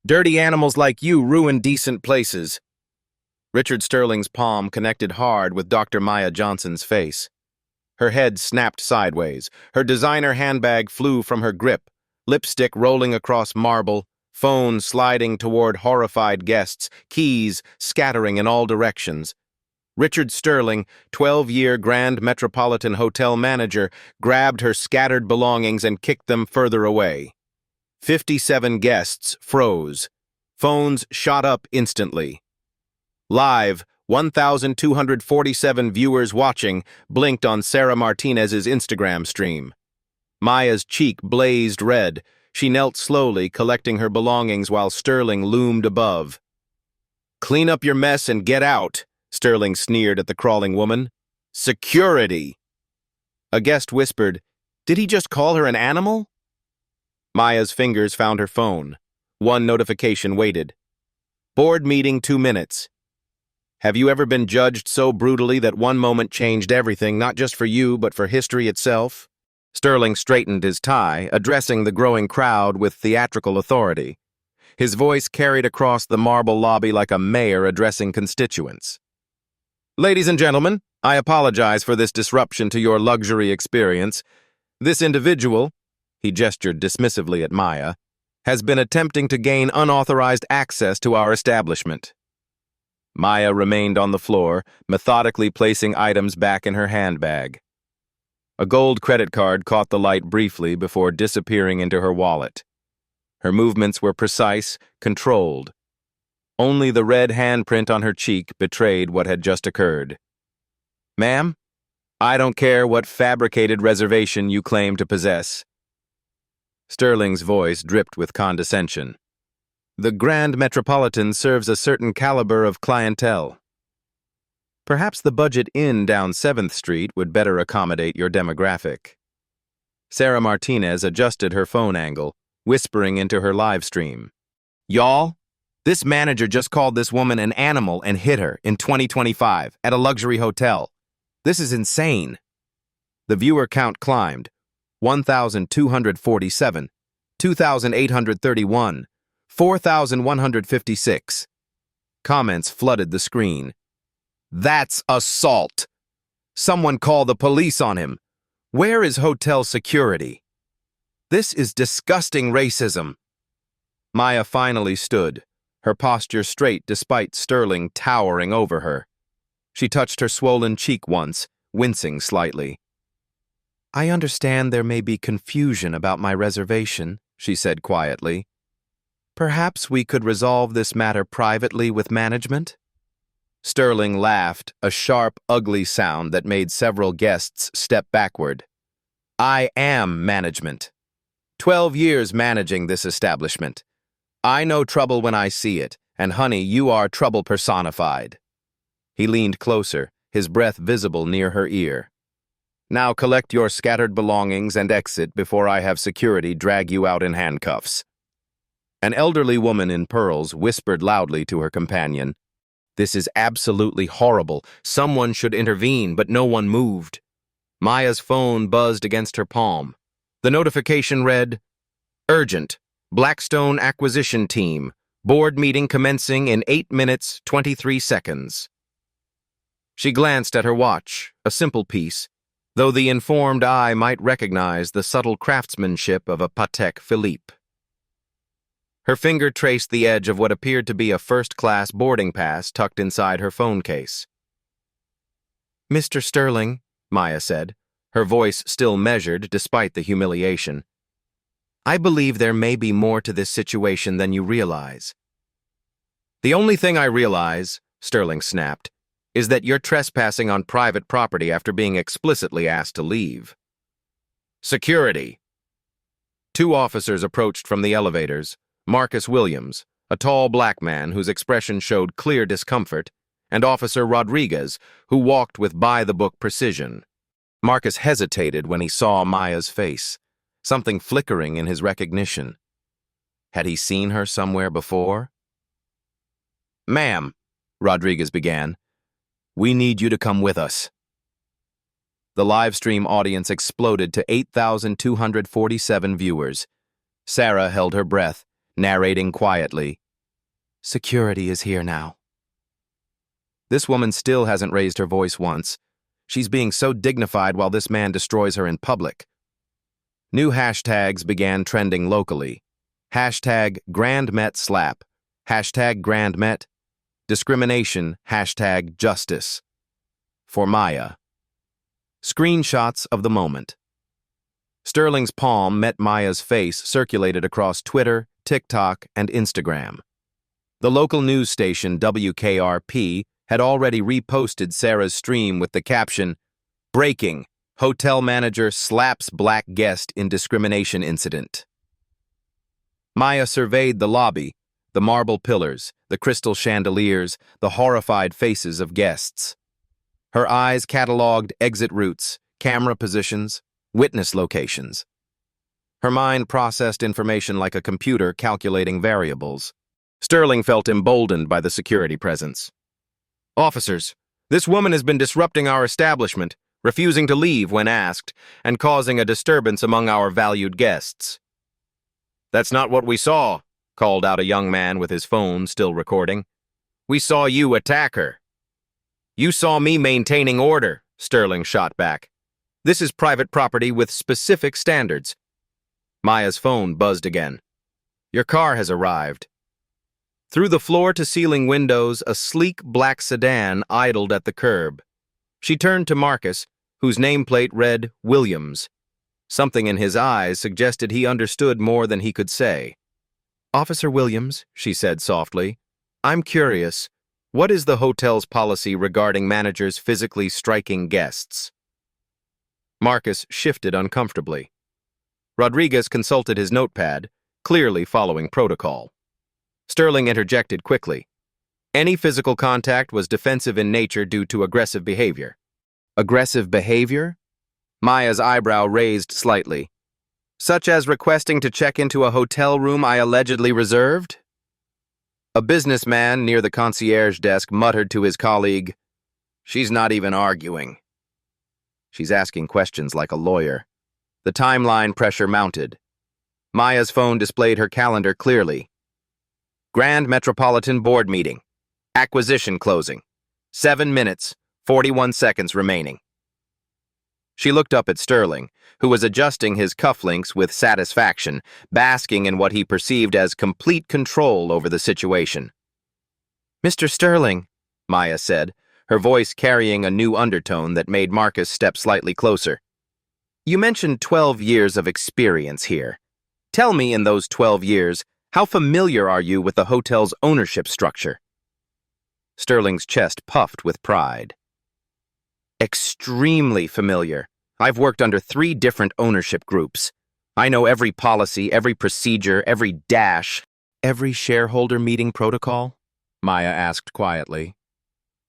Dirty animals like you ruin decent places. Richard Sterling's palm connected hard with Dr. Maya Johnson's face. Her head snapped sideways. Her designer handbag flew from her grip, lipstick rolling across marble, phone sliding toward horrified guests, keys scattering in all directions. Richard Sterling, 12-year Grand Metropolitan Hotel manager, grabbed her scattered belongings and kicked them further away. 57 guests froze. Phones shot up instantly. Live, 1,247 viewers watching blinked on Sarah Martinez's Instagram stream. Maya's cheek blazed red. She knelt slowly, collecting her belongings while Sterling loomed above. "Clean up your mess and get out," Sterling sneered at the crawling woman. "Security!" A guest whispered, "Did he just call her an animal?" Maya's fingers found her phone. One notification waited. "Board meeting 2 minutes. Have you ever been judged so brutally that one moment changed everything, not just for you, but for history itself?" Sterling straightened his tie, addressing the growing crowd with theatrical authority. His voice carried across the marble lobby like a mayor addressing constituents. "Ladies and gentlemen, I apologize for this disruption to your luxury experience. This individual," he gestured dismissively at Maya, "has been attempting to gain unauthorized access to our establishment." Maya remained on the floor, methodically placing items back in her handbag. A gold credit card caught the light briefly before disappearing into her wallet. Her movements were precise, controlled. Only the red handprint on her cheek betrayed what had just occurred. "Ma'am, I don't care what fabricated reservation you claim to possess." Sterling's voice dripped with condescension. "The Grand Metropolitan serves a certain caliber of clientele. Perhaps the budget inn down 7th Street would better accommodate your demographic." Sarah Martinez adjusted her phone angle, whispering into her live stream. "Y'all, this manager just called this woman an animal and hit her in 2025 at a luxury hotel. This is insane." The viewer count climbed. 1,247, 2,831, 4,156. Comments flooded the screen. "That's assault! Someone call the police on him! Where is hotel security? This is disgusting racism." Maya finally stood, her posture straight despite Sterling towering over her. She touched her swollen cheek once, wincing slightly. "I understand there may be confusion about my reservation," she said quietly. "Perhaps we could resolve this matter privately with management?" Sterling laughed, a sharp, ugly sound that made several guests step backward. "I am management. 12 years managing this establishment. I know trouble when I see it, and honey, you are trouble personified." He leaned closer, his breath visible near her ear. "Now collect your scattered belongings and exit before I have security drag you out in handcuffs." An elderly woman in pearls whispered loudly to her companion, "This is absolutely horrible. Someone should intervene, but no one moved." Maya's phone buzzed against her palm. The notification read, "Urgent. Blackstone Acquisition Team. Board meeting commencing in 8 minutes, 23 seconds. She glanced at her watch, a simple piece, though the informed eye might recognize the subtle craftsmanship of a Patek Philippe. Her finger traced the edge of what appeared to be a first-class boarding pass tucked inside her phone case. "Mr. Sterling," Maya said, her voice still measured despite the humiliation, "I believe there may be more to this situation than you realize." "The only thing I realize," Sterling snapped, "is that you're trespassing on private property after being explicitly asked to leave." "Security!" 2 officers approached from the elevators, Marcus Williams, a tall black man whose expression showed clear discomfort, and Officer Rodriguez, who walked with by-the-book precision. Marcus hesitated when he saw Maya's face, something flickering in his recognition. Had he seen her somewhere before? "Ma'am," Rodriguez began, "we need you to come with us." The live stream audience exploded to 8,247 viewers. Sarah held her breath, narrating quietly. Security is here now. This woman still hasn't raised her voice once. She's being so dignified while this man destroys her in public. New hashtags began trending locally. Hashtag Grand Met Slap. Hashtag Grand Met. Discrimination. Hashtag Justice. For Maya. Screenshots of the moment. Sterling's palm met Maya's face circulated across Twitter, TikTok, and Instagram. The local news station WKRP had already reposted Sarah's stream with the caption, "Breaking, hotel manager slaps black guest in discrimination incident." Maya surveyed the lobby, the marble pillars, the crystal chandeliers, the horrified faces of guests. Her eyes cataloged exit routes, camera positions, witness locations. Her mind processed information like a computer calculating variables. Sterling felt emboldened by the security presence. "Officers, this woman has been disrupting our establishment, refusing to leave when asked, and causing a disturbance among our valued guests." "That's not what we saw," called out a young man with his phone still recording. "We saw you attack her." "You saw me maintaining order," Sterling shot back. "This is private property with specific standards." Maya's phone buzzed again. "Your car has arrived." Through the floor-to-ceiling windows, a sleek black sedan idled at the curb. She turned to Marcus, whose nameplate read Williams. Something in his eyes suggested he understood more than he could say. "Officer Williams," she said softly, "I'm curious. What is the hotel's policy regarding managers physically striking guests?" Marcus shifted uncomfortably. Rodriguez consulted his notepad, clearly following protocol. Sterling interjected quickly. Any physical contact was defensive in nature due to aggressive behavior. Aggressive behavior? Maya's eyebrow raised slightly. Such as requesting to check into a hotel room I allegedly reserved? A businessman near the concierge desk muttered to his colleague, "She's not even arguing." She's asking questions like a lawyer. The timeline pressure mounted. Maya's phone displayed her calendar clearly. Grand Metropolitan Board meeting. Acquisition closing. 7 minutes, 41 seconds remaining. She looked up at Sterling, who was adjusting his cufflinks with satisfaction, basking in what he perceived as complete control over the situation. "Mr. Sterling," Maya said, her voice carrying a new undertone that made Marcus step slightly closer. "You mentioned 12 years of experience here. Tell me, in those 12 years, how familiar are you with the hotel's ownership structure?" Sterling's chest puffed with pride. "Extremely familiar. I've worked under 3 different ownership groups. I know every policy, every procedure, every dash." "Every shareholder meeting protocol?" Maya asked quietly.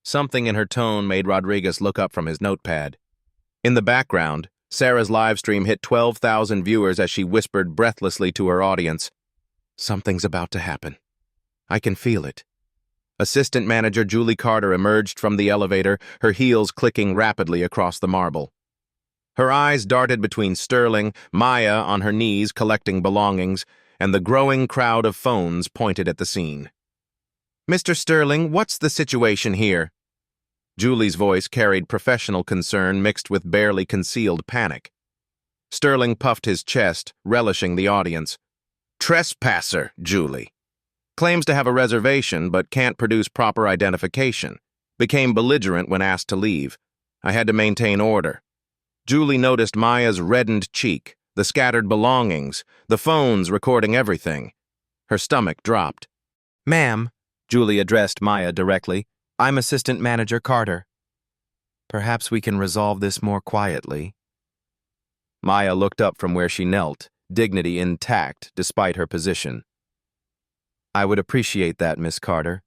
Something in her tone made Rodriguez look up from his notepad. In the background, Sarah's livestream hit 12,000 viewers as she whispered breathlessly to her audience, "Something's about to happen. I can feel it." Assistant manager Julie Carter emerged from the elevator, her heels clicking rapidly across the marble. Her eyes darted between Sterling, Maya on her knees collecting belongings, and the growing crowd of phones pointed at the scene. "Mr. Sterling, what's the situation here?" Julie's voice carried professional concern mixed with barely concealed panic. Sterling puffed his chest, relishing the audience. "Trespasser, Julie. Claims to have a reservation but can't produce proper identification. Became belligerent when asked to leave. I had to maintain order." Julie noticed Maya's reddened cheek, the scattered belongings, the phones recording everything. Her stomach dropped. "Ma'am," Julie addressed Maya directly, "I'm Assistant Manager Carter. Perhaps we can resolve this more quietly." Maya looked up from where she knelt, dignity intact despite her position. "I would appreciate that, Miss Carter,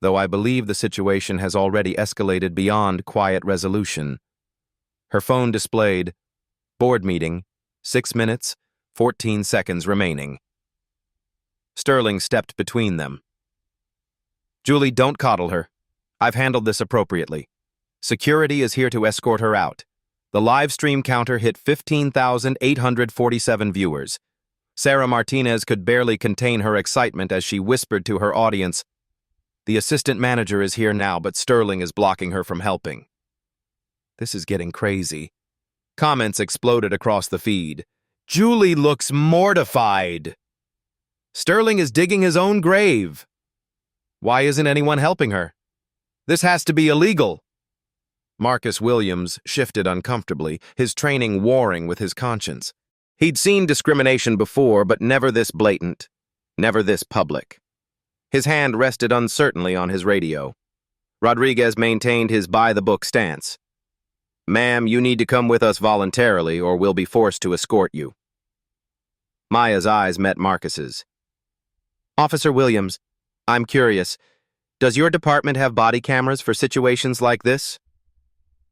though I believe the situation has already escalated beyond quiet resolution." Her phone displayed, "Board meeting, 6 minutes, 14 seconds remaining." Sterling stepped between them. "Julie, don't coddle her. I've handled this appropriately. Security is here to escort her out. The live stream counter hit 15,847 viewers. Sarah Martinez could barely contain her excitement as she whispered to her audience, "The assistant manager is here now, but Sterling is blocking her from helping." This is getting crazy. Comments exploded across the feed. "Julie looks mortified." "Sterling is digging his own grave." "Why isn't anyone helping her? This has to be illegal." Marcus Williams shifted uncomfortably, his training warring with his conscience. He'd seen discrimination before, but never this blatant, never this public. His hand rested uncertainly on his radio. Rodriguez maintained his by-the-book stance. "Ma'am, you need to come with us voluntarily, or we'll be forced to escort you." Maya's eyes met Marcus's. "Officer Williams, I'm curious. Does your department have body cameras for situations like this?"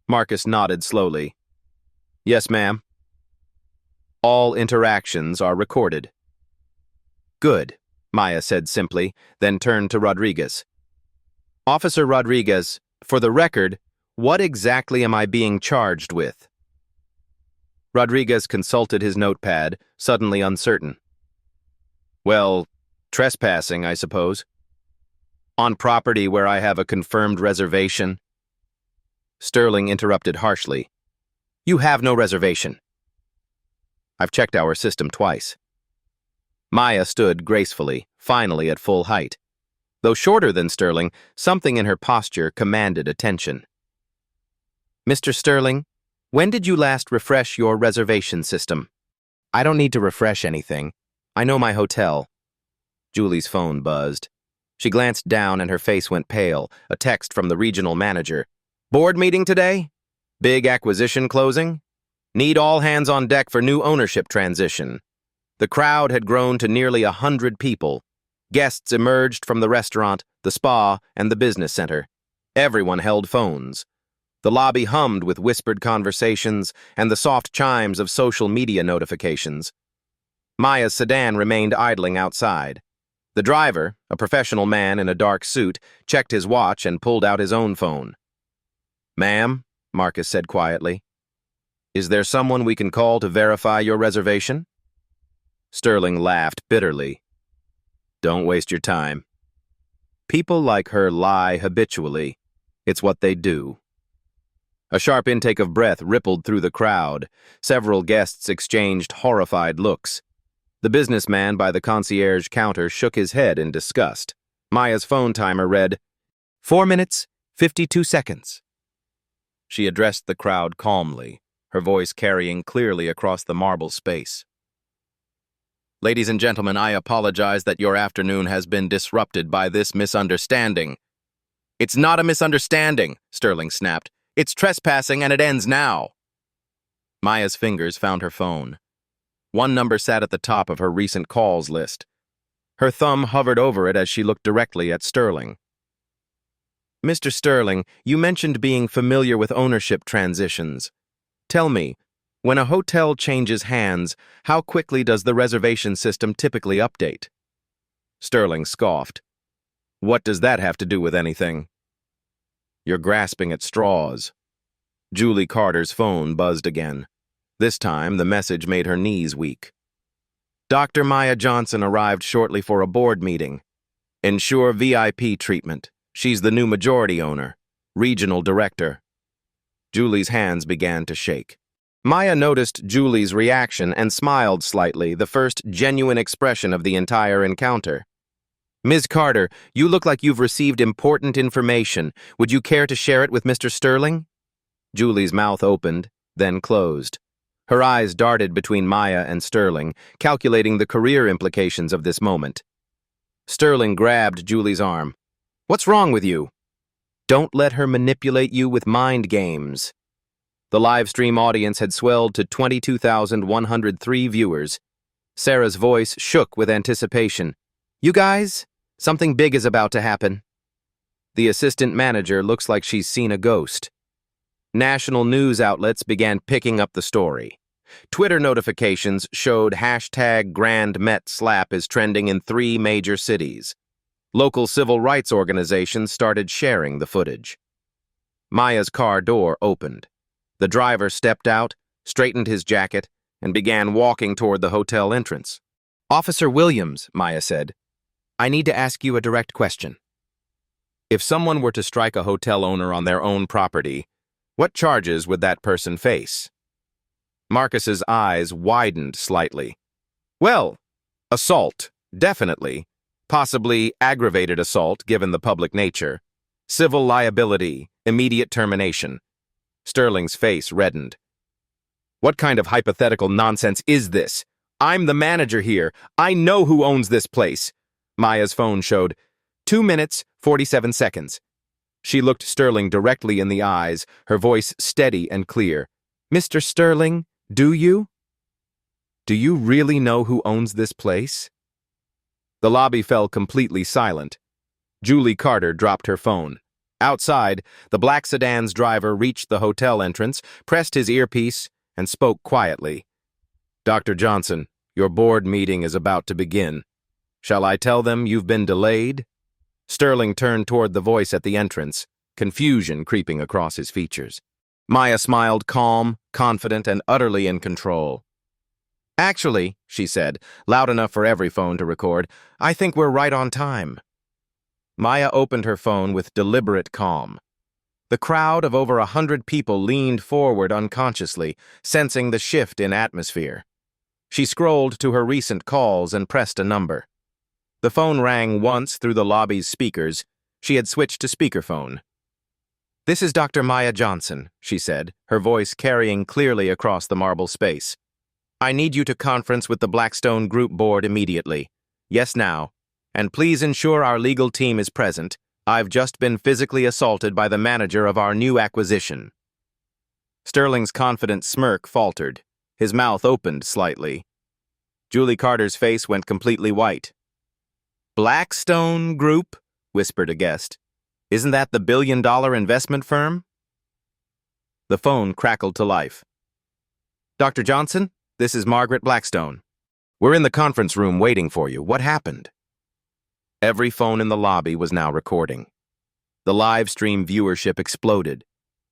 Marcus nodded slowly. "Yes, ma'am. All interactions are recorded." "Good," Maya said simply, then turned to Rodriguez. "Officer Rodriguez, for the record, what exactly am I being charged with?" Rodriguez consulted his notepad, suddenly uncertain. "Well, trespassing, I suppose. On property where I have a confirmed reservation." Sterling interrupted harshly. "You have no reservation." "I've checked our system twice." Maya stood gracefully, finally at full height. Though shorter than Sterling, something in her posture commanded attention. "Mr. Sterling, when did you last refresh your reservation system?" "I don't need to refresh anything. I know my hotel." Julie's phone buzzed. She glanced down and her face went pale, a text from the regional manager. "Board meeting today? Big acquisition closing? Need all hands on deck for new ownership transition." The crowd had grown to nearly 100 people. Guests emerged from the restaurant, the spa, and the business center. Everyone held phones. The lobby hummed with whispered conversations and the soft chimes of social media notifications. Maya's sedan remained idling outside. The driver, a professional man in a dark suit, checked his watch and pulled out his own phone. "Ma'am," Marcus said quietly, "is there someone we can call to verify your reservation?" Sterling laughed bitterly. "Don't waste your time. People like her lie habitually. It's what they do." A sharp intake of breath rippled through the crowd. Several guests exchanged horrified looks. The businessman by the concierge counter shook his head in disgust. Maya's phone timer read, 4 minutes, 52 seconds. She addressed the crowd calmly, her voice carrying clearly across the marble space. "Ladies and gentlemen, I apologize that your afternoon has been disrupted by this misunderstanding." "It's not a misunderstanding," Sterling snapped. "It's trespassing and it ends now." Maya's fingers found her phone. One number sat at the top of her recent calls list. Her thumb hovered over it as she looked directly at Sterling. "Mr. Sterling, you mentioned being familiar with ownership transitions. Tell me, when a hotel changes hands, how quickly does the reservation system typically update?" Sterling scoffed. "What does that have to do with anything?" "You're grasping at straws." Julie Carter's phone buzzed again. This time, the message made her knees weak. "Dr. Maya Johnson arrived shortly for a board meeting. Ensure VIP treatment. She's the new majority owner, regional director." Julie's hands began to shake. Maya noticed Julie's reaction and smiled slightly, the first genuine expression of the entire encounter. "Ms. Carter, you look like you've received important information. Would you care to share it with Mr. Sterling?" Julie's mouth opened, then closed. Her eyes darted between Maya and Sterling, calculating the career implications of this moment. Sterling grabbed Julie's arm. "What's wrong with you?" "Don't let her manipulate you with mind games." The live stream audience had swelled to 22,103 viewers. Sarah's voice shook with anticipation. "You guys, something big is about to happen." The assistant manager looks like she's seen a ghost. National news outlets began picking up the story. Twitter notifications showed hashtag Grand Met Slap is trending in 3 major cities. Local civil rights organizations started sharing the footage. Maya's car door opened. The driver stepped out, straightened his jacket, and began walking toward the hotel entrance. Officer Williams, Maya said, I need to ask you a direct question. If someone were to strike a hotel owner on their own property, what charges would that person face? Marcus's eyes widened slightly. Well, assault, definitely. Possibly aggravated assault, given the public nature. Civil liability, immediate termination. Sterling's face reddened. What kind of hypothetical nonsense is this? I'm the manager here. I know who owns this place. Maya's phone showed 2 minutes, 47 seconds. She looked Sterling directly in the eyes, her voice steady and clear. Mr. Sterling, do you? Do you really know who owns this place? The lobby fell completely silent. Julie Carter dropped her phone. Outside, the black sedan's driver reached the hotel entrance, pressed his earpiece, and spoke quietly. Dr. Johnson, your board meeting is about to begin. Shall I tell them you've been delayed? Sterling turned toward the voice at the entrance, confusion creeping across his features. Maya smiled, calm, confident, and utterly in control. Actually, she said, loud enough for every phone to record, I think we're right on time. Maya opened her phone with deliberate calm. The crowd of over 100 people leaned forward unconsciously, sensing the shift in atmosphere. She scrolled to her recent calls and pressed a number. The phone rang once through the lobby's speakers. She had switched to speakerphone. This is Dr. Maya Johnson, she said, her voice carrying clearly across the marble space. I need you to conference with the Blackstone Group Board immediately. Yes, now. And please ensure our legal team is present. I've just been physically assaulted by the manager of our new acquisition. Sterling's confident smirk faltered. His mouth opened slightly. Julie Carter's face went completely white. Blackstone Group? Whispered a guest. Isn't that the billion-dollar investment firm? The phone crackled to life. Dr. Johnson, this is Margaret Blackstone. We're in the conference room waiting for you. What happened? Every phone in the lobby was now recording. The live stream viewership exploded.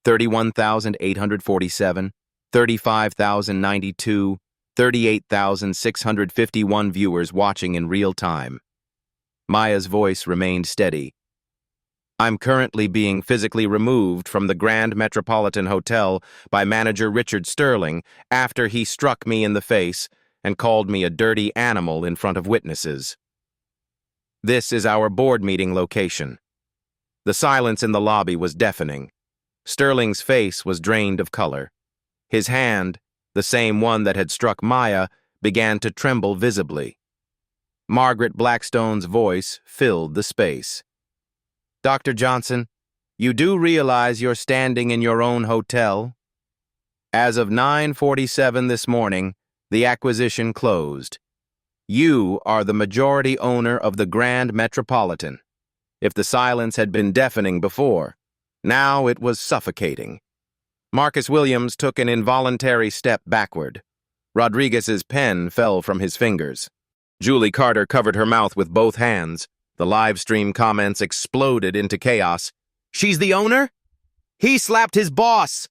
31,847, 35,092, 38,651 viewers watching in real time. Maya's voice remained steady. I'm currently being physically removed from the Grand Metropolitan Hotel by manager Richard Sterling after he struck me in the face and called me a dirty animal in front of witnesses. This is our board meeting location. The silence in the lobby was deafening. Sterling's face was drained of color. His hand, the same one that had struck Maya, began to tremble visibly. Margaret Blackstone's voice filled the space. Dr. Johnson, you do realize you're standing in your own hotel? As of 9:47 this morning, the acquisition closed. You are the majority owner of the Grand Metropolitan. If the silence had been deafening before, now it was suffocating. Marcus Williams took an involuntary step backward. Rodriguez's pen fell from his fingers. Julie Carter covered her mouth with both hands. The live stream comments exploded into chaos. She's the owner? He slapped his boss!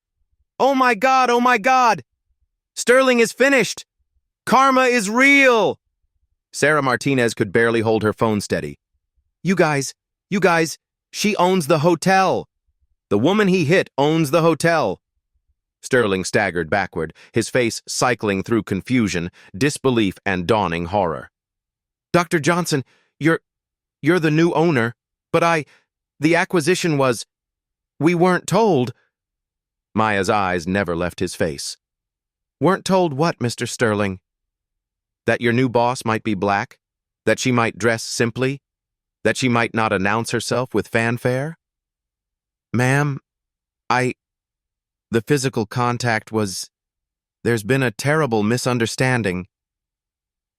Oh my God, oh my God! Sterling is finished! Karma is real! Sarah Martinez could barely hold her phone steady. You guys, she owns the hotel. The woman he hit owns the hotel. Sterling staggered backward, his face cycling through confusion, disbelief, and dawning horror. Dr. Johnson, you're the new owner, but the acquisition was, we weren't told. Maya's eyes never left his face. Weren't told what, Mr. Sterling? That your new boss might be black? That she might dress simply? That she might not announce herself with fanfare? Ma'am, the physical contact was, there's been a terrible misunderstanding.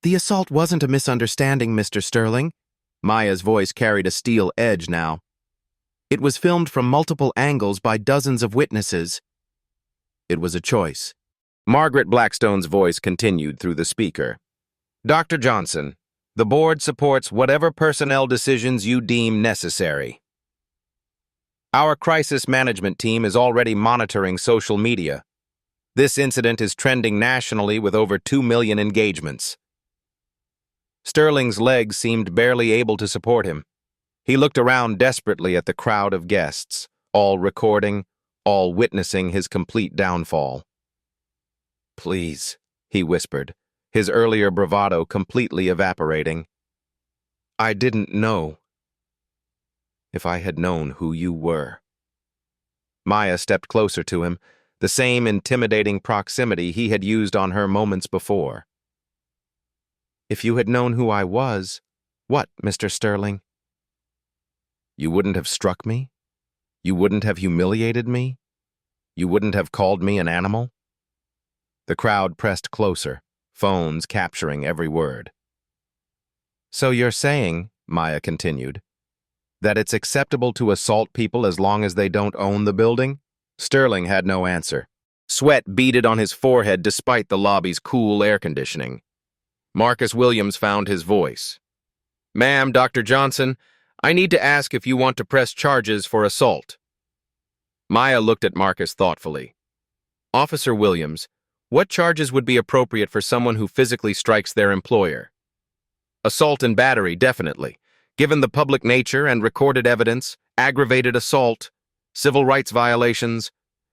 The assault wasn't a misunderstanding, Mr. Sterling. Maya's voice carried a steel edge now. It was filmed from multiple angles by dozens of witnesses. It was a choice. Margaret Blackstone's voice continued through the speaker. Dr. Johnson, the board supports whatever personnel decisions you deem necessary. Our crisis management team is already monitoring social media. This incident is trending nationally with over 2 million engagements. Sterling's legs seemed barely able to support him. He looked around desperately at the crowd of guests, all recording, all witnessing his complete downfall. "Please," he whispered, his earlier bravado completely evaporating. "I didn't know. If I had known who you were." Maya stepped closer to him, the same intimidating proximity he had used on her moments before. "If you had known who I was, what, Mr. Sterling? You wouldn't have struck me? You wouldn't have humiliated me? You wouldn't have called me an animal?" The crowd pressed closer, phones capturing every word. "So you're saying," Maya continued, "that it's acceptable to assault people as long as they don't own the building?" Sterling had no answer. Sweat beaded on his forehead despite the lobby's cool air conditioning. Marcus Williams found his voice. "Ma'am, Dr. Johnson, I need to ask if you want to press charges for assault." Maya looked at Marcus thoughtfully. "Officer Williams, what charges would be appropriate for someone who physically strikes their employer?" "Assault and battery, definitely. Given the public nature and recorded evidence, aggravated assault, civil rights violations,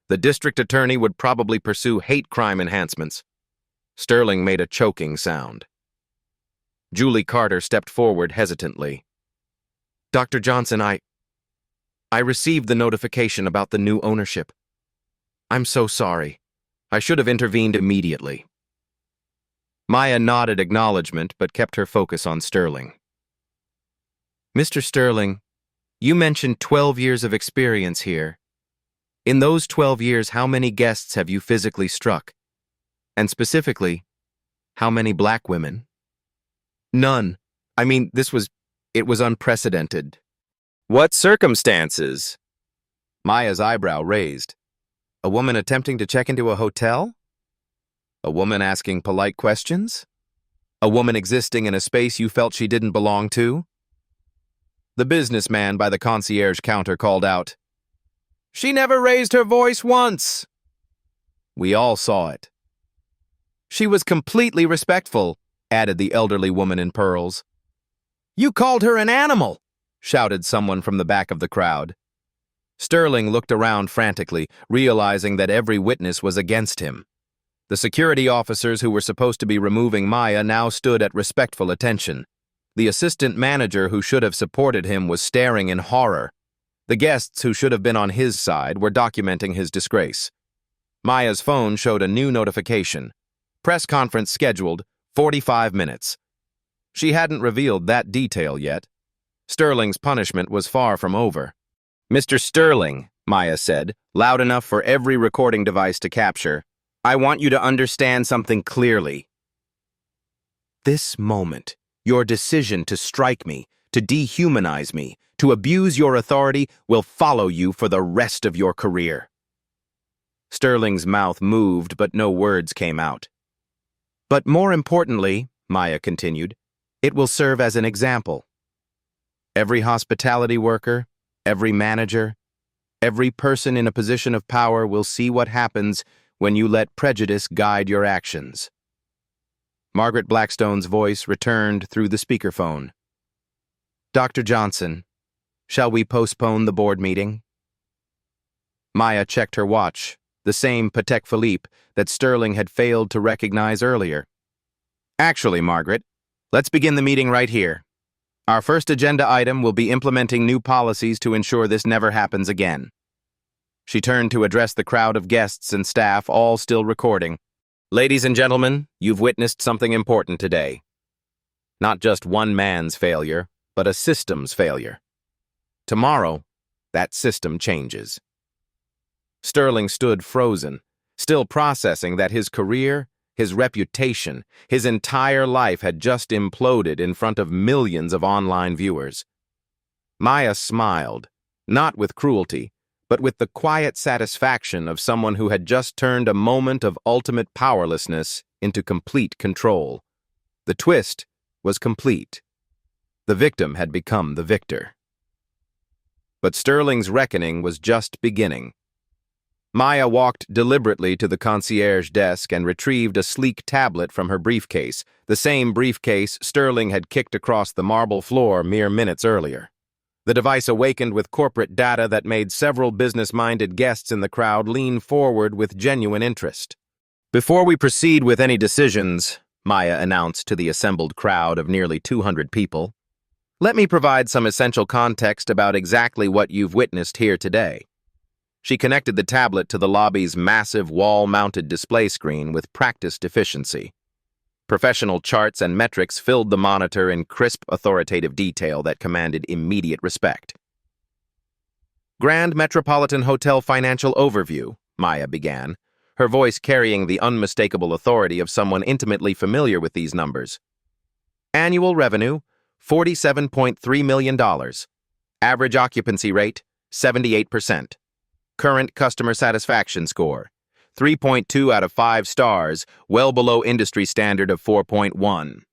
the district attorney would probably pursue hate crime enhancements." Sterling made a choking sound. Julie Carter stepped forward hesitantly. "Dr. Johnson, I received the notification about the new ownership. I'm so sorry. I should have intervened immediately." Maya nodded acknowledgement but kept her focus on Sterling. "Mr. Sterling, you mentioned 12 years of experience here. In those 12 years, how many guests have you physically struck? And specifically, how many black women?" "None. I mean, it was unprecedented." "What circumstances?" Maya's eyebrow raised. "A woman attempting to check into a hotel? A woman asking polite questions? A woman existing in a space you felt she didn't belong to?" The businessman by the concierge counter called out, "She never raised her voice once." We all saw it. "She was completely respectful," added the elderly woman in pearls. "You called her an animal," shouted someone from the back of the crowd. Sterling looked around frantically, realizing that every witness was against him. The security officers who were supposed to be removing Maya now stood at respectful attention. The assistant manager who should have supported him was staring in horror. The guests who should have been on his side were documenting his disgrace. Maya's phone showed a new notification. Press conference scheduled, 45 minutes. She hadn't revealed that detail yet. Sterling's punishment was far from over. "Mr. Sterling," Maya said, loud enough for every recording device to capture, "I want you to understand something clearly. This moment, your decision to strike me, to dehumanize me, to abuse your authority will follow you for the rest of your career." Sterling's mouth moved, but no words came out. "But more importantly," Maya continued, "it will serve as an example. Every hospitality worker, every manager, every person in a position of power will see what happens when you let prejudice guide your actions." Margaret Blackstone's voice returned through the speakerphone. "Dr. Johnson, shall we postpone the board meeting?" Maya checked her watch, the same Patek Philippe that Sterling had failed to recognize earlier. "Actually, Margaret, let's begin the meeting right here. Our first agenda item will be implementing new policies to ensure this never happens again." She turned to address the crowd of guests and staff, all still recording. "Ladies and gentlemen, you've witnessed something important today. Not just one man's failure, but a system's failure. Tomorrow, that system changes." Sterling stood frozen, still processing that his career, his reputation, his entire life had just imploded in front of millions of online viewers. Maya smiled, not with cruelty, but with the quiet satisfaction of someone who had just turned a moment of ultimate powerlessness into complete control. The twist was complete. The victim had become the victor. But Sterling's reckoning was just beginning. Maya walked deliberately to the concierge desk and retrieved a sleek tablet from her briefcase, the same briefcase Sterling had kicked across the marble floor mere minutes earlier. The device awakened with corporate data that made several business-minded guests in the crowd lean forward with genuine interest. "Before we proceed with any decisions," Maya announced to the assembled crowd of nearly 200 people, "let me provide some essential context about exactly what you've witnessed here today." She connected the tablet to the lobby's massive wall-mounted display screen with practiced efficiency. Professional charts and metrics filled the monitor in crisp, authoritative detail that commanded immediate respect. "Grand Metropolitan Hotel Financial Overview," Maya began, her voice carrying the unmistakable authority of someone intimately familiar with these numbers. "Annual revenue, $47.3 million. Average occupancy rate, 78%. Current customer satisfaction score, 3.2 out of 5 stars, well below industry standard of 4.1.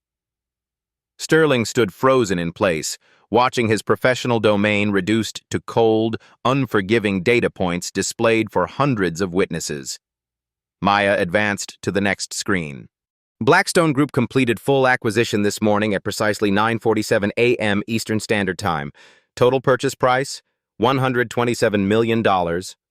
Sterling stood frozen in place, watching his professional domain reduced to cold, unforgiving data points displayed for hundreds of witnesses. Maya advanced to the next screen. "Blackstone Group completed full acquisition this morning at precisely 9:47 a.m. Eastern Standard Time. Total purchase price, $127 million,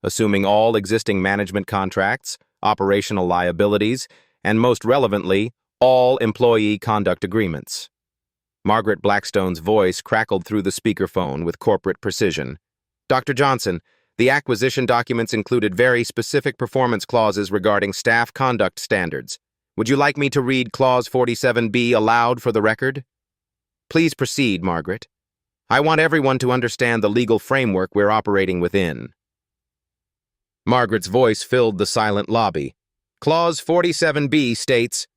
assuming all existing management contracts, operational liabilities, and most relevantly, all employee conduct agreements." Margaret Blackstone's voice crackled through the speakerphone with corporate precision. "Dr. Johnson, the acquisition documents included very specific performance clauses regarding staff conduct standards. Would you like me to read Clause 47B aloud for the record?" "Please proceed, Margaret. I want everyone to understand the legal framework we're operating within." Margaret's voice filled the silent lobby. Clause 47B states,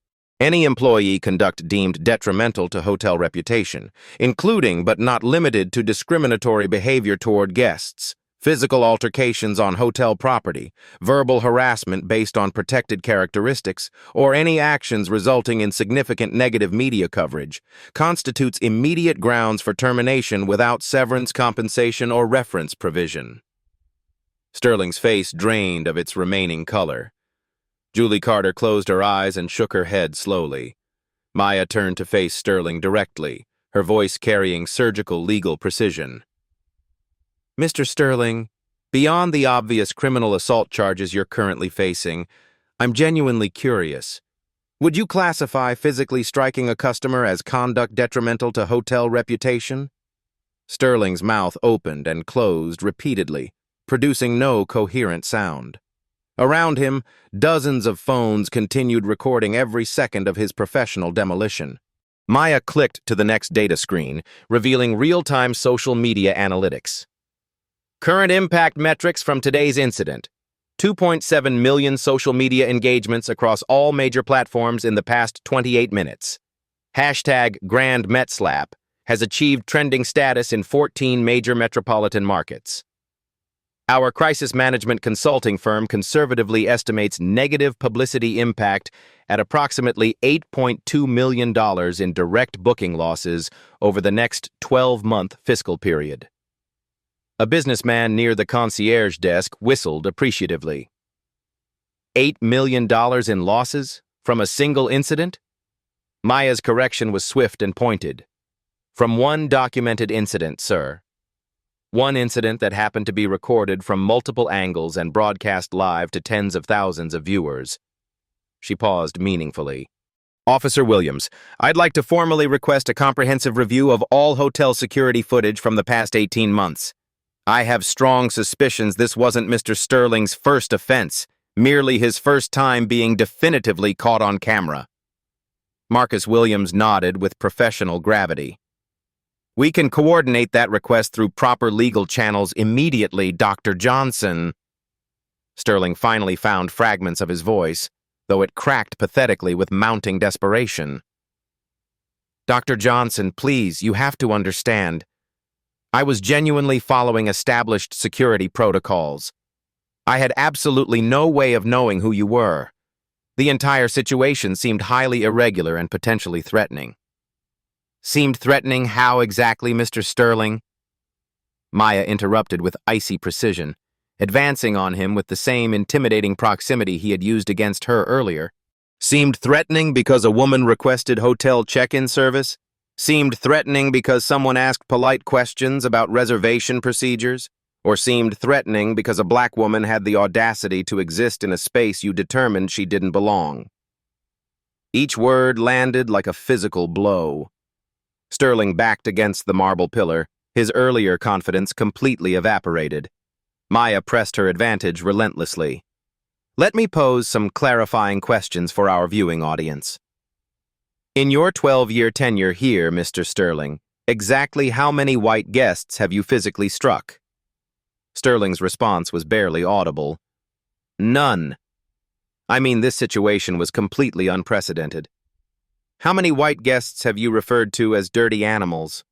"Any employee conduct deemed detrimental to hotel reputation, including but not limited to discriminatory behavior toward guests, physical altercations on hotel property, verbal harassment based on protected characteristics, or any actions resulting in significant negative media coverage, constitutes immediate grounds for termination without severance, compensation, or reference provision." Sterling's face drained of its remaining color. Julie Carter closed her eyes and shook her head slowly. Maya turned to face Sterling directly, her voice carrying surgical legal precision. "Mr. Sterling, beyond the obvious criminal assault charges you're currently facing, I'm genuinely curious. Would you classify physically striking a customer as conduct detrimental to hotel reputation?" Sterling's mouth opened and closed repeatedly, producing no coherent sound. Around him, dozens of phones continued recording every second of his professional demolition. Maya clicked to the next data screen, revealing real-time social media analytics. Current impact metrics from today's incident. 2.7 million social media engagements across all major platforms in the past 28 minutes. Hashtag Grand Met Slap has achieved trending status in 14 major metropolitan markets. Our crisis management consulting firm conservatively estimates negative publicity impact at approximately $8.2 million in direct booking losses over the next 12-month fiscal period. A businessman near the concierge desk whistled appreciatively. $8 million in losses from a single incident? Maya's correction was swift and pointed. From one documented incident, sir. One incident that happened to be recorded from multiple angles and broadcast live to tens of thousands of viewers. She paused meaningfully. "Officer Williams, I'd like to formally request a comprehensive review of all hotel security footage from the past 18 months. I have strong suspicions this wasn't Mr. Sterling's first offense, merely his first time being definitively caught on camera." Marcus Williams nodded with professional gravity. "We can coordinate that request through proper legal channels immediately, Dr. Johnson." Sterling finally found fragments of his voice, though it cracked pathetically with mounting desperation. "Dr. Johnson, please, you have to understand. I was genuinely following established security protocols. I had absolutely no way of knowing who you were. The entire situation seemed highly irregular and potentially threatening." "Seemed threatening how exactly, Mr. Sterling?" Maya interrupted with icy precision. advancing on him with the same intimidating proximity he had used against her earlier. Seemed threatening because a woman requested hotel check-in service? Seemed threatening because someone asked polite questions about reservation procedures? Or seemed threatening because a black woman had the audacity to exist in a space you determined she didn't belong? Each word landed like a physical blow. Sterling backed against the marble pillar, his earlier confidence completely evaporated. Maya pressed her advantage relentlessly. Let me pose some clarifying questions for our viewing audience. In your 12-year tenure here, Mr. Sterling, exactly how many white guests have you physically struck? Sterling's response was barely audible. None. I mean, this situation was completely unprecedented. How many white guests have you referred to as dirty animals?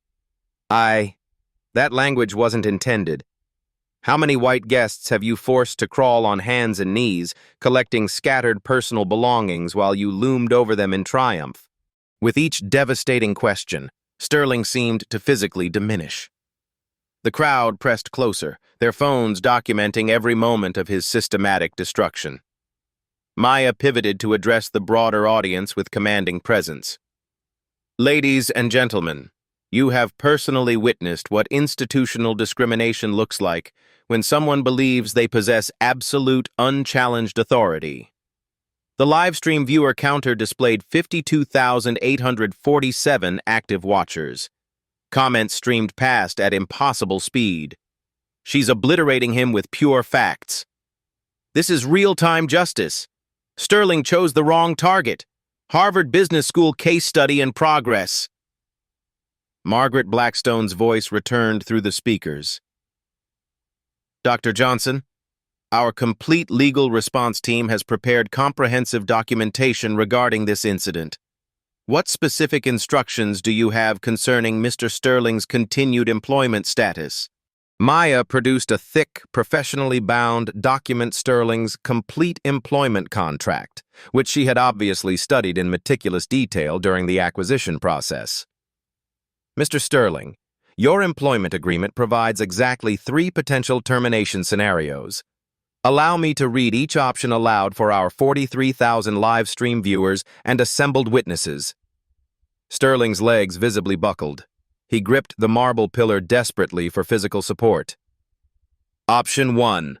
That language wasn't intended. How many white guests have you forced to crawl on hands and knees, collecting scattered personal belongings while you loomed over them in triumph? With each devastating question, Sterling seemed to physically diminish. The crowd pressed closer, their phones documenting every moment of his systematic destruction. Maya pivoted to address the broader audience with commanding presence. Ladies and gentlemen, you have personally witnessed what institutional discrimination looks like when someone believes they possess absolute, unchallenged authority. The livestream viewer counter displayed 52,847 active watchers. Comments streamed past at impossible speed. She's obliterating him with pure facts. This is real-time justice. Sterling chose the wrong target. Harvard Business School case study in progress. Margaret Blackstone's voice returned through the speakers. Dr. Johnson, our complete legal response team has prepared comprehensive documentation regarding this incident. What specific instructions do you have concerning Mr. Sterling's continued employment status? Maya produced a thick, professionally bound document Sterling's complete employment contract, which she had obviously studied in meticulous detail during the acquisition process. Mr. Sterling, your employment agreement provides exactly 3 potential termination scenarios. Allow me to read each option aloud for our 43,000 live stream viewers and assembled witnesses. Sterling's legs visibly buckled. He gripped the marble pillar desperately for physical support. Option 1.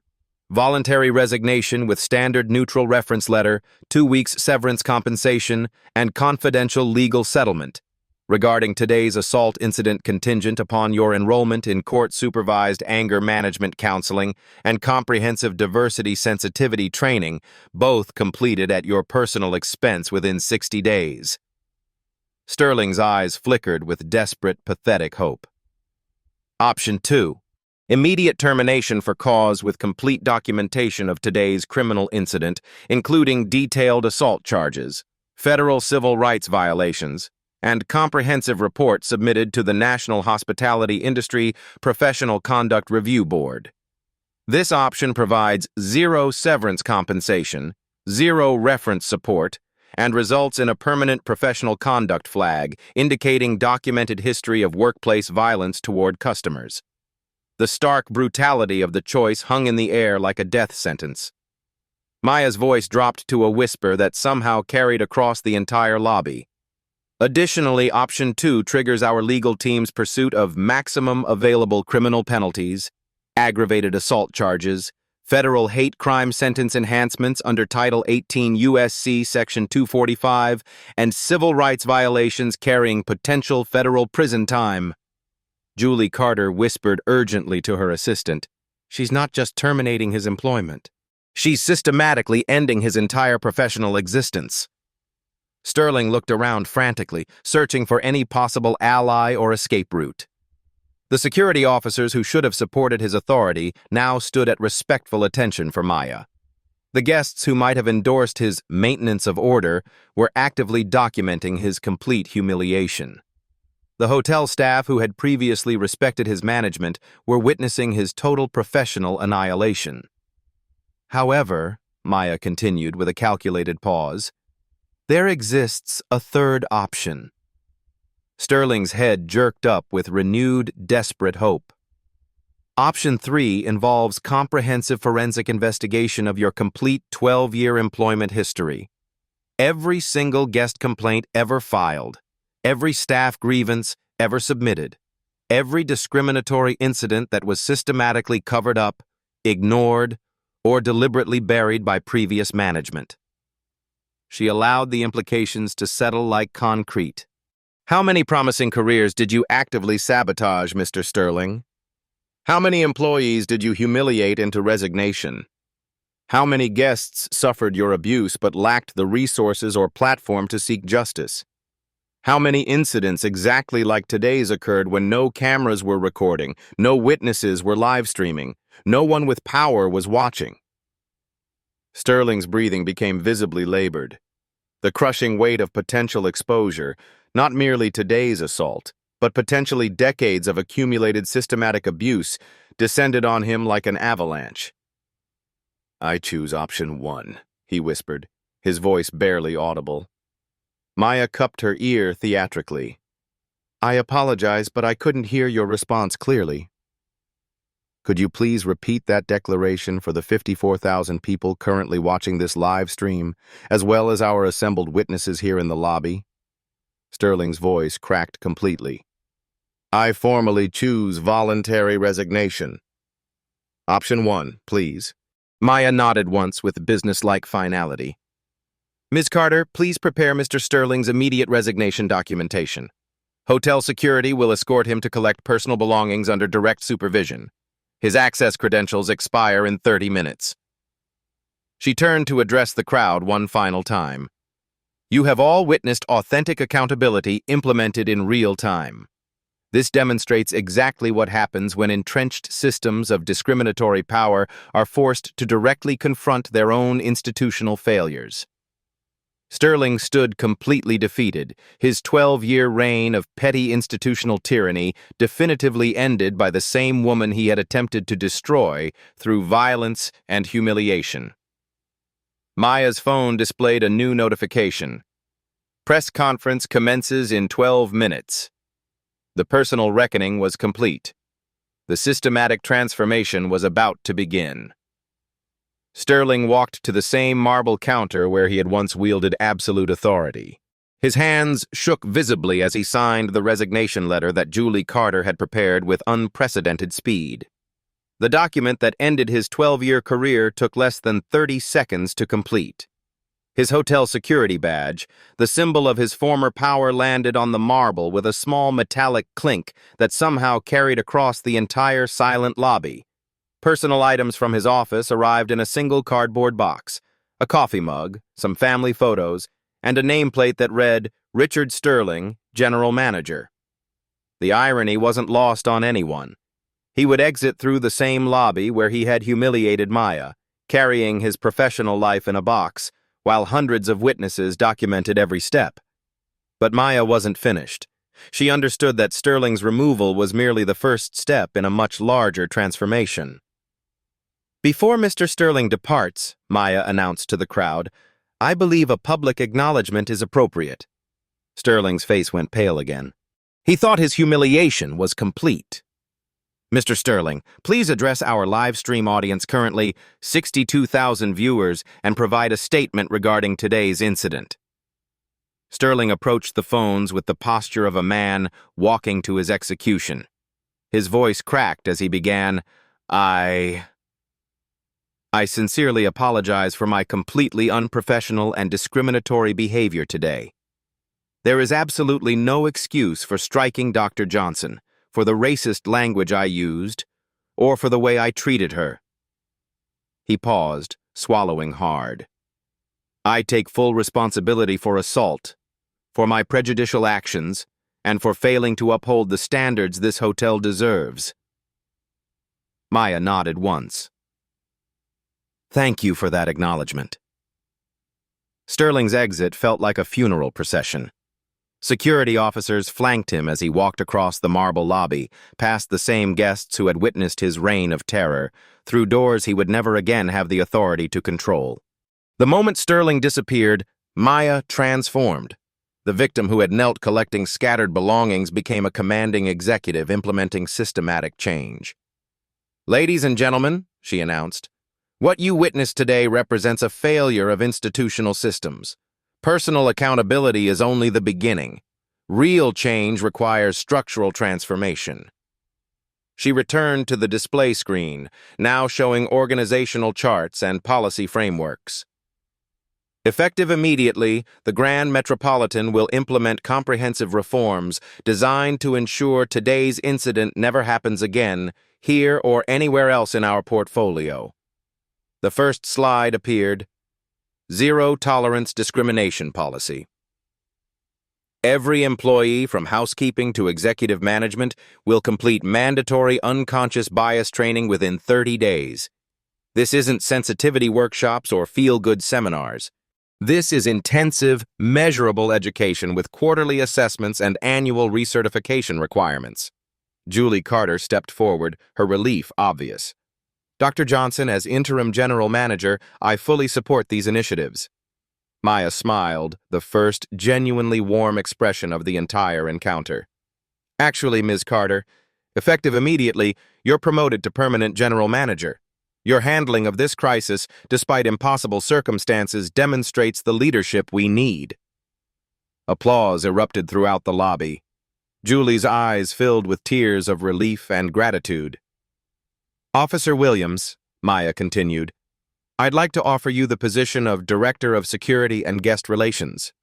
Voluntary resignation with standard neutral reference letter, 2 weeks severance compensation, and confidential legal settlement. Regarding today's assault incident contingent upon your enrollment in court-supervised anger management counseling and comprehensive diversity sensitivity training, both completed at your personal expense within 60 days. Sterling's eyes flickered with desperate, pathetic hope. Option 2. Immediate termination for cause with complete documentation of today's criminal incident, including detailed assault charges, federal civil rights violations, and comprehensive report submitted to the National Hospitality Industry Professional Conduct Review Board. This option provides 0 severance compensation, 0 reference support, and results in a permanent professional conduct flag indicating documented history of workplace violence toward customers. The stark brutality of the choice hung in the air like a death sentence. Maya's voice dropped to a whisper that somehow carried across the entire lobby. Additionally, Option 2 triggers our legal team's pursuit of maximum available criminal penalties, aggravated assault charges, federal hate crime sentence enhancements under Title 18 U.S.C. Section 245, and civil rights violations carrying potential federal prison time. Julie Carter whispered urgently to her assistant. She's not just terminating his employment. She's systematically ending his entire professional existence. Sterling looked around frantically, searching for any possible ally or escape route. The security officers who should have supported his authority now stood at respectful attention for Maya. The guests who might have endorsed his maintenance of order were actively documenting his complete humiliation. The hotel staff who had previously respected his management were witnessing his total professional annihilation. However, Maya continued with a calculated pause, there exists a third option. Sterling's head jerked up with renewed, desperate hope. Option 3 involves comprehensive forensic investigation of your complete 12-year employment history. Every single guest complaint ever filed, every staff grievance ever submitted, every discriminatory incident that was systematically covered up, ignored, or deliberately buried by previous management. She allowed the implications to settle like concrete. How many promising careers did you actively sabotage, Mr. Sterling? How many employees did you humiliate into resignation? How many guests suffered your abuse but lacked the resources or platform to seek justice? How many incidents exactly like today's occurred when no cameras were recording, no witnesses were live streaming, no one with power was watching? Sterling's breathing became visibly labored. The crushing weight of potential exposure, not merely today's assault, but potentially decades of accumulated systematic abuse, descended on him like an avalanche. "I choose option 1, he whispered, his voice barely audible. Maya cupped her ear theatrically. "I apologize, but I couldn't hear your response clearly." "Could you please repeat that declaration for the 54,000 people currently watching this live stream, as well as our assembled witnesses here in the lobby?" Sterling's voice cracked completely. "I formally choose voluntary resignation." "Option 1, please." Maya nodded once with businesslike finality. "Ms. Carter, please prepare Mr. Sterling's immediate resignation documentation. Hotel security will escort him to collect personal belongings under direct supervision. His access credentials expire in 30 minutes. She turned to address the crowd one final time. "You have all witnessed authentic accountability implemented in real time. This demonstrates exactly what happens when entrenched systems of discriminatory power are forced to directly confront their own institutional failures." Sterling stood completely defeated, his 12-year reign of petty institutional tyranny definitively ended by the same woman he had attempted to destroy through violence and humiliation. Maya's phone displayed a new notification. "Press conference commences in 12 minutes. The personal reckoning was complete. The systematic transformation was about to begin. Sterling walked to the same marble counter where he had once wielded absolute authority. His hands shook visibly as he signed the resignation letter that Julie Carter had prepared with unprecedented speed. The document that ended his 12-year career took less than 30 seconds to complete. His hotel security badge, the symbol of his former power, landed on the marble with a small metallic clink that somehow carried across the entire silent lobby. Personal items from his office arrived in a single cardboard box, a coffee mug, some family photos, and a nameplate that read, "Richard Sterling, General Manager." The irony wasn't lost on anyone. He would exit through the same lobby where he had humiliated Maya, carrying his professional life in a box, while hundreds of witnesses documented every step. But Maya wasn't finished. She understood that Sterling's removal was merely the first step in a much larger transformation. "Before Mr. Sterling departs," Maya announced to the crowd, "I believe a public acknowledgement is appropriate." Sterling's face went pale again. He thought his humiliation was complete. "Mr. Sterling, please address our live stream audience, currently 62,000 viewers, and provide a statement regarding today's incident." Sterling approached the phones with the posture of a man walking to his execution. His voice cracked as he began, I sincerely apologize for my completely unprofessional and discriminatory behavior today. There is absolutely no excuse for striking Dr. Johnson, for the racist language I used, or for the way I treated her." He paused, swallowing hard. "I take full responsibility for assault, for my prejudicial actions, and for failing to uphold the standards this hotel deserves." Maya nodded once. "Thank you for that acknowledgement." Sterling's exit felt like a funeral procession. Security officers flanked him as he walked across the marble lobby, past the same guests who had witnessed his reign of terror, through doors he would never again have the authority to control. The moment Sterling disappeared, Maya transformed. The victim who had knelt collecting scattered belongings became a commanding executive implementing systematic change. Ladies and gentlemen, she announced, what you witnessed today represents a failure of institutional systems. Personal accountability is only the beginning. Real change requires structural transformation. She returned to the display screen, now showing organizational charts and policy frameworks. Effective immediately, the Grand Metropolitan will implement comprehensive reforms designed to ensure today's incident never happens again, here or anywhere else in our portfolio. The first slide appeared. Zero tolerance discrimination policy. Every employee, from housekeeping to executive management, will complete mandatory unconscious bias training within 30 days. This isn't sensitivity workshops or feel-good seminars. This is intensive, measurable education with quarterly assessments and annual recertification requirements. Julie Carter stepped forward, her relief obvious. Dr. Johnson, as interim general manager, I fully support these initiatives. Maya smiled, the first genuinely warm expression of the entire encounter. Actually, Ms. Carter, effective immediately, you're promoted to permanent general manager. Your handling of this crisis, despite impossible circumstances, demonstrates the leadership we need. Applause erupted throughout the lobby. Julie's eyes filled with tears of relief and gratitude. Officer Williams, Maya continued, I'd like to offer you the position of Director of Security and Guest Relations.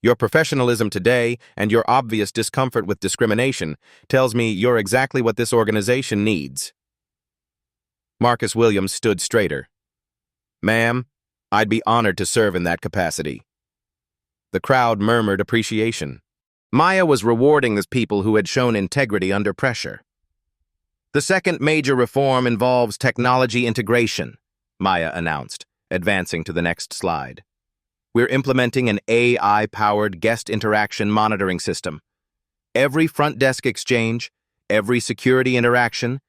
Your professionalism today and your obvious discomfort with discrimination tells me you're exactly what this organization needs. Marcus Williams stood straighter. Ma'am, I'd be honored to serve in that capacity. The crowd murmured appreciation. Maya was rewarding the people who had shown integrity under pressure. The second major reform involves technology integration, Maya announced, advancing to the next slide. We're implementing an AI-powered guest interaction monitoring system. Every front desk exchange, every security interaction,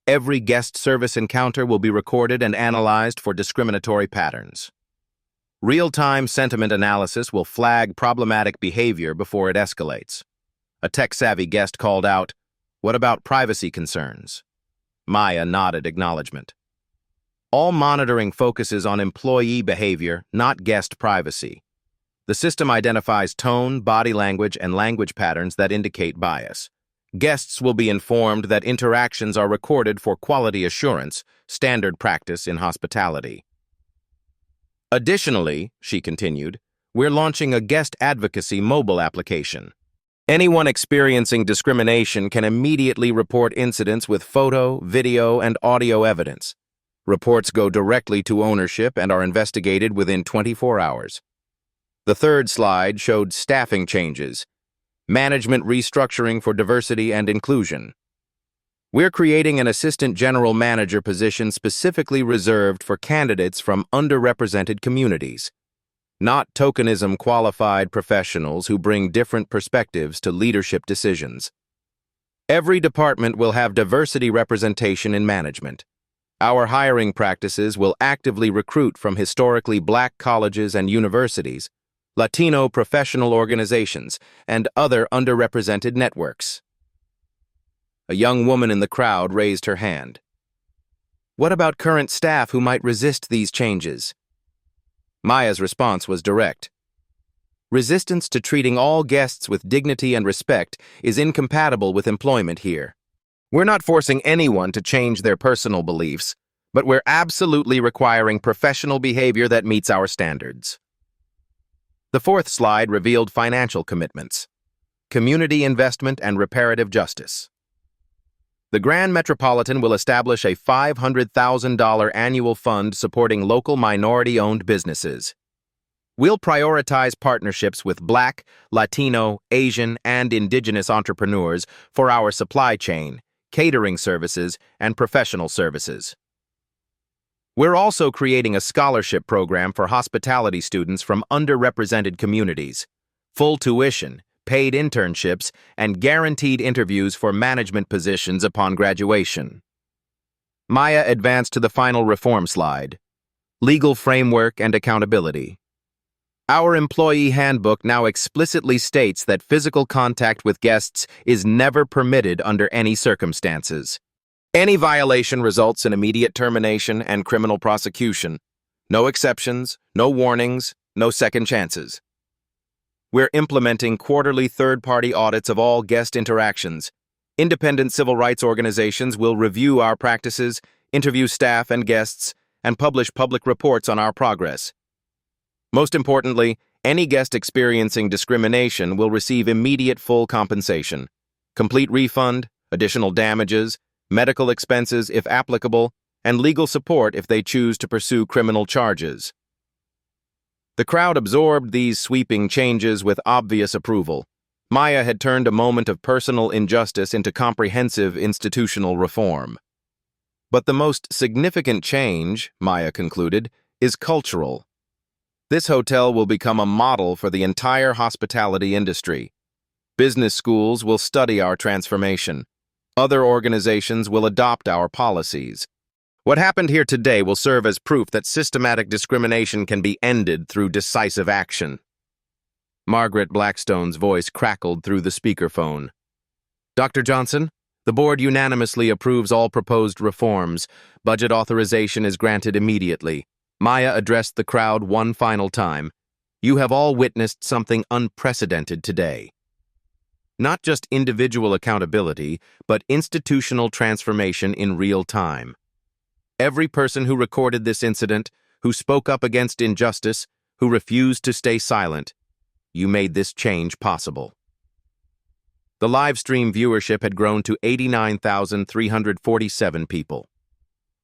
every guest service encounter will be recorded and analyzed for discriminatory patterns. Real-time sentiment analysis will flag problematic behavior before it escalates. A tech-savvy guest called out, "What about privacy concerns?" Maya nodded acknowledgement. All monitoring focuses on employee behavior, not guest privacy. The system identifies tone, body language, and language patterns that indicate bias. Guests will be informed that interactions are recorded for quality assurance, standard practice in hospitality. Additionally, she continued, we're launching a guest advocacy mobile application. Anyone experiencing discrimination can immediately report incidents with photo, video, and audio evidence. Reports go directly to ownership and are investigated within 24 hours. The third slide showed staffing changes. Management restructuring for diversity and inclusion. We're creating an assistant general manager position specifically reserved for candidates from underrepresented communities, not tokenism qualified professionals who bring different perspectives to leadership decisions. Every department will have diversity representation in management. Our hiring practices will actively recruit from historically Black colleges and universities, Latino professional organizations, and other underrepresented networks. A young woman in the crowd raised her hand. What about current staff who might resist these changes? Maya's response was direct. Resistance to treating all guests with dignity and respect is incompatible with employment here. We're not forcing anyone to change their personal beliefs, but we're absolutely requiring professional behavior that meets our standards. The fourth slide revealed financial commitments, community investment, and reparative justice. The Grand Metropolitan will establish a $500,000 annual fund supporting local minority-owned businesses. We'll prioritize partnerships with Black, Latino, Asian, and Indigenous entrepreneurs for our supply chain, catering services, and professional services. We're also creating a scholarship program for hospitality students from underrepresented communities, full tuition, paid internships, and guaranteed interviews for management positions upon graduation. Maya advanced to the final reform slide, legal framework and accountability. Our employee handbook now explicitly states that physical contact with guests is never permitted under any circumstances. Any violation results in immediate termination and criminal prosecution. No exceptions, no warnings, no second chances. We're implementing quarterly third-party audits of all guest interactions. Independent civil rights organizations will review our practices, interview staff and guests, and publish public reports on our progress. Most importantly, any guest experiencing discrimination will receive immediate full compensation, complete refund, additional damages, medical expenses if applicable, and legal support if they choose to pursue criminal charges. The crowd absorbed these sweeping changes with obvious approval. Maya had turned a moment of personal injustice into comprehensive institutional reform. But the most significant change, Maya concluded, is cultural. This hotel will become a model for the entire hospitality industry. Business schools will study our transformation. Other organizations will adopt our policies. What happened here today will serve as proof that systematic discrimination can be ended through decisive action. Margaret Blackstone's voice crackled through the speakerphone. Dr. Johnson, the board unanimously approves all proposed reforms. Budget authorization is granted immediately. Maya addressed the crowd one final time. You have all witnessed something unprecedented today. Not just individual accountability, but institutional transformation in real time. Every person who recorded this incident, who spoke up against injustice, who refused to stay silent, you made this change possible. The live stream viewership had grown to 89,347 people.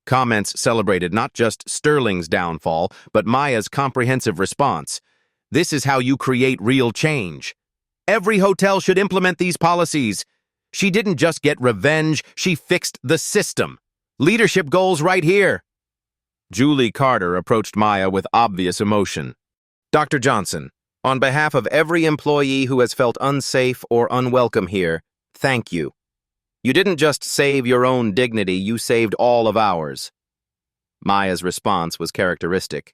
Comments celebrated not just Sterling's downfall, but Maya's comprehensive response. This is how you create real change. Every hotel should implement these policies. She didn't just get revenge, she fixed the system. Leadership goals right here. Julie Carter approached Maya with obvious emotion. Dr. Johnson, on behalf of every employee who has felt unsafe or unwelcome here, thank you. You didn't just save your own dignity, you saved all of ours. Maya's response was characteristic.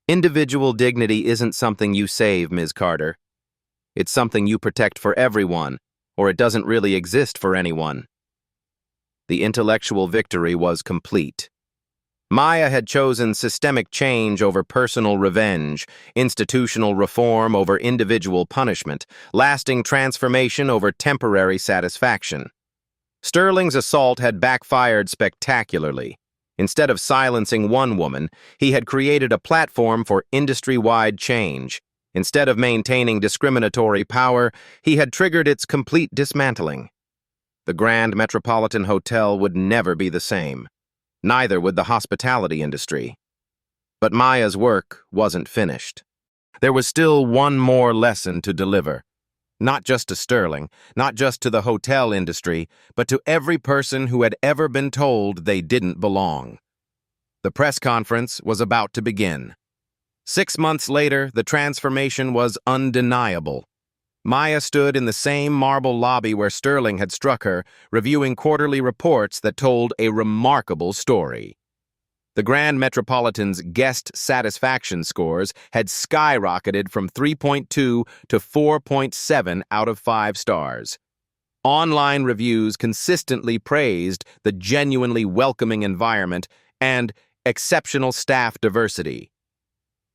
Individual dignity isn't something you save, Ms. Carter. It's something you protect for everyone, or it doesn't really exist for anyone. The intellectual victory was complete. Maya had chosen systemic change over personal revenge, institutional reform over individual punishment, lasting transformation over temporary satisfaction. Sterling's assault had backfired spectacularly. Instead of silencing one woman, he had created a platform for industry-wide change. Instead of maintaining discriminatory power, he had triggered its complete dismantling. The Grand Metropolitan Hotel would never be the same. Neither would the hospitality industry. But Maya's work wasn't finished. There was still one more lesson to deliver. Not just to Sterling, not just to the hotel industry, but to every person who had ever been told they didn't belong. The press conference was about to begin. 6 months later, the transformation was undeniable. Maya stood in the same marble lobby where Sterling had struck her, reviewing quarterly reports that told a remarkable story. The Grand Metropolitan's guest satisfaction scores had skyrocketed from 3.2 to 4.7 out of 5 stars. Online reviews consistently praised the genuinely welcoming environment and exceptional staff diversity.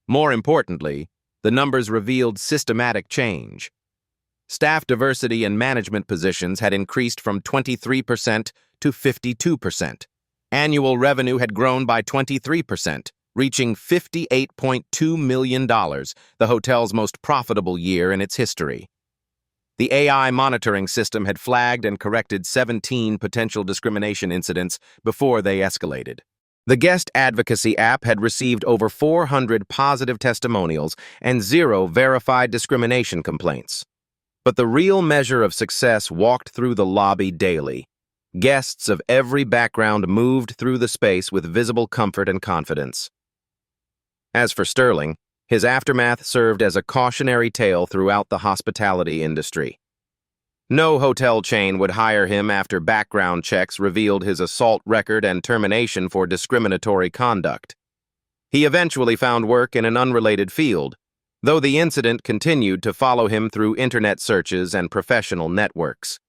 More importantly, the numbers revealed systematic change. Staff diversity in management positions had increased from 23% to 52%. Annual revenue had grown by 23%, reaching $58.2 million, the hotel's most profitable year in its history. The AI monitoring system had flagged and corrected 17 potential discrimination incidents before they escalated. The guest advocacy app had received over 400 positive testimonials and 0 verified discrimination complaints. But the real measure of success walked through the lobby daily. Guests of every background moved through the space with visible comfort and confidence. As for Sterling, his aftermath served as a cautionary tale throughout the hospitality industry. No hotel chain would hire him after background checks revealed his assault record and termination for discriminatory conduct. He eventually found work in an unrelated field, though the incident continued to follow him through internet searches and professional networks.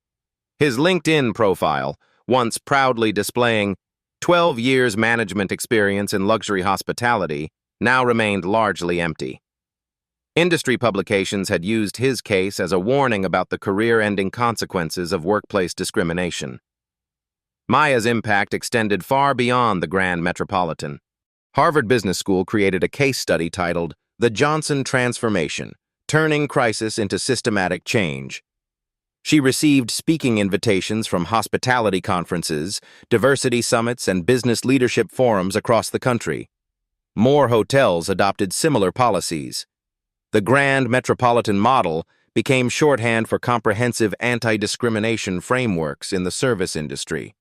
His LinkedIn profile, once proudly displaying 12 years management experience in luxury hospitality, now remained largely empty. Industry publications had used his case as a warning about the career-ending consequences of workplace discrimination. Maya's impact extended far beyond the Grand Metropolitan. Harvard Business School created a case study titled The Johnson Transformation: Turning Crisis into Systematic Change. She received speaking invitations from hospitality conferences, diversity summits, and business leadership forums across the country. More hotels adopted similar policies. The Grand Metropolitan Model became shorthand for comprehensive anti-discrimination frameworks in the service industry.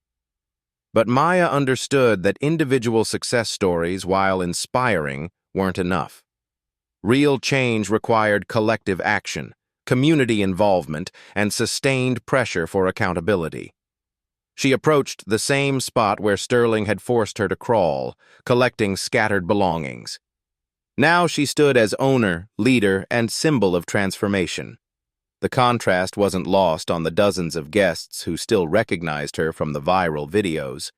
But Maya understood that individual success stories, while inspiring, weren't enough. Real change required collective action, community involvement, and sustained pressure for accountability. She approached the same spot where Sterling had forced her to crawl, collecting scattered belongings. Now she stood as owner, leader, and symbol of transformation. The contrast wasn't lost on the dozens of guests who still recognized her from the viral videos.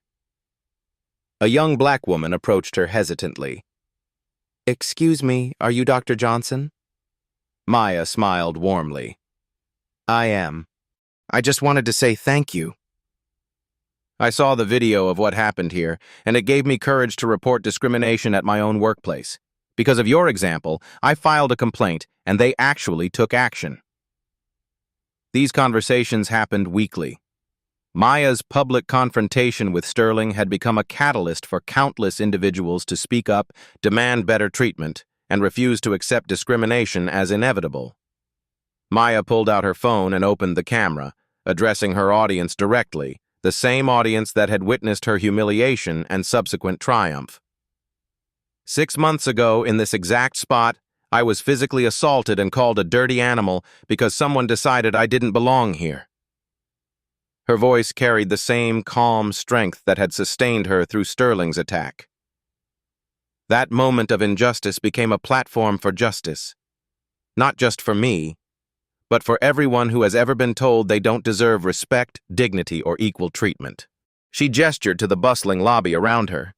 A young black woman approached her hesitantly. "Excuse me, are you Dr. Johnson?" Maya smiled warmly. "I am. I just wanted to say thank you." "I saw the video of what happened here, and it gave me courage to report discrimination at my own workplace. Because of your example, I filed a complaint, and they actually took action." These conversations happened weekly. Maya's public confrontation with Sterling had become a catalyst for countless individuals to speak up, demand better treatment, and refuse to accept discrimination as inevitable. Maya pulled out her phone and opened the camera, addressing her audience directly, the same audience that had witnessed her humiliation and subsequent triumph. "6 months ago, in this exact spot, I was physically assaulted and called a dirty animal because someone decided I didn't belong here." Her voice carried the same calm strength that had sustained her through Sterling's attack. That moment of injustice became a platform for justice. Not just for me, but for everyone who has ever been told they don't deserve respect, dignity, or equal treatment. She gestured to the bustling lobby around her.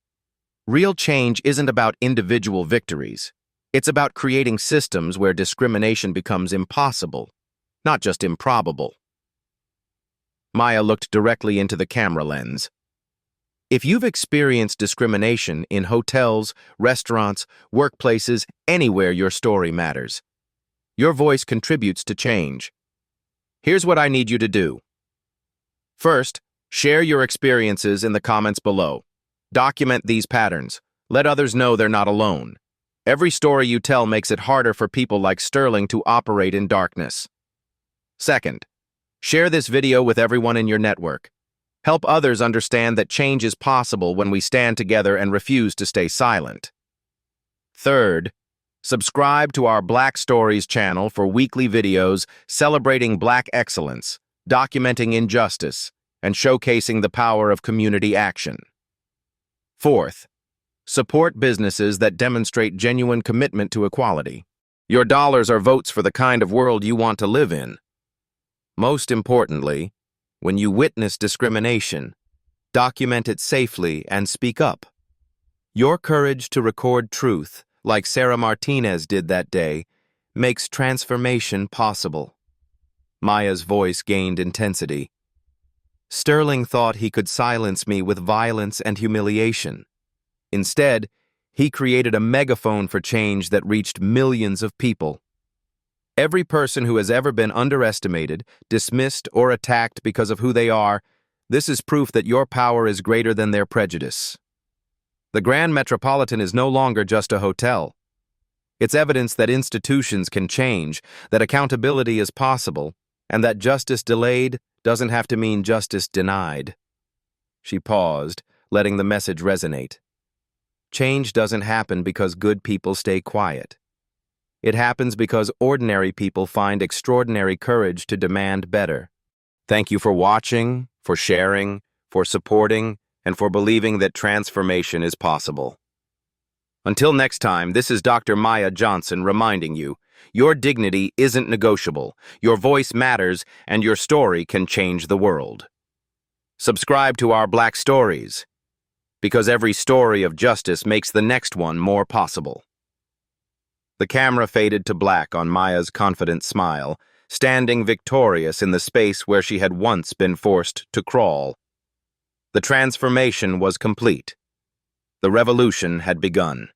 Real change isn't about individual victories. It's about creating systems where discrimination becomes impossible, not just improbable. Maya looked directly into the camera lens. If you've experienced discrimination in hotels, restaurants, workplaces, anywhere your story matters, your voice contributes to change. Here's what I need you to do. First, share your experiences in the comments below. Document these patterns. Let others know they're not alone. Every story you tell makes it harder for people like Sterling to operate in darkness. Second, share this video with everyone in your network. Help others understand that change is possible when we stand together and refuse to stay silent. Third, subscribe to our Black Stories channel for weekly videos celebrating Black excellence, documenting injustice, and showcasing the power of community action. Fourth, support businesses that demonstrate genuine commitment to equality. Your dollars are votes for the kind of world you want to live in. Most importantly, when you witness discrimination, document it safely and speak up. Your courage to record truth, like Sarah Martinez did that day, makes transformation possible. Maya's voice gained intensity. Sterling thought he could silence me with violence and humiliation. Instead, he created a megaphone for change that reached millions of people. Every person who has ever been underestimated, dismissed, or attacked because of who they are, this is proof that your power is greater than their prejudice. The Grand Metropolitan is no longer just a hotel. It's evidence that institutions can change, that accountability is possible, and that justice delayed doesn't have to mean justice denied. She paused, letting the message resonate. Change doesn't happen because good people stay quiet. It happens because ordinary people find extraordinary courage to demand better. Thank you for watching, for sharing, for supporting, and for believing that transformation is possible. Until next time, this is Dr. Maya Johnson reminding you, your dignity isn't negotiable, your voice matters, and your story can change the world. Subscribe to our Black Stories, because every story of justice makes the next one more possible. The camera faded to black on Maya's confident smile, standing victorious in the space where she had once been forced to crawl. The transformation was complete. The revolution had begun.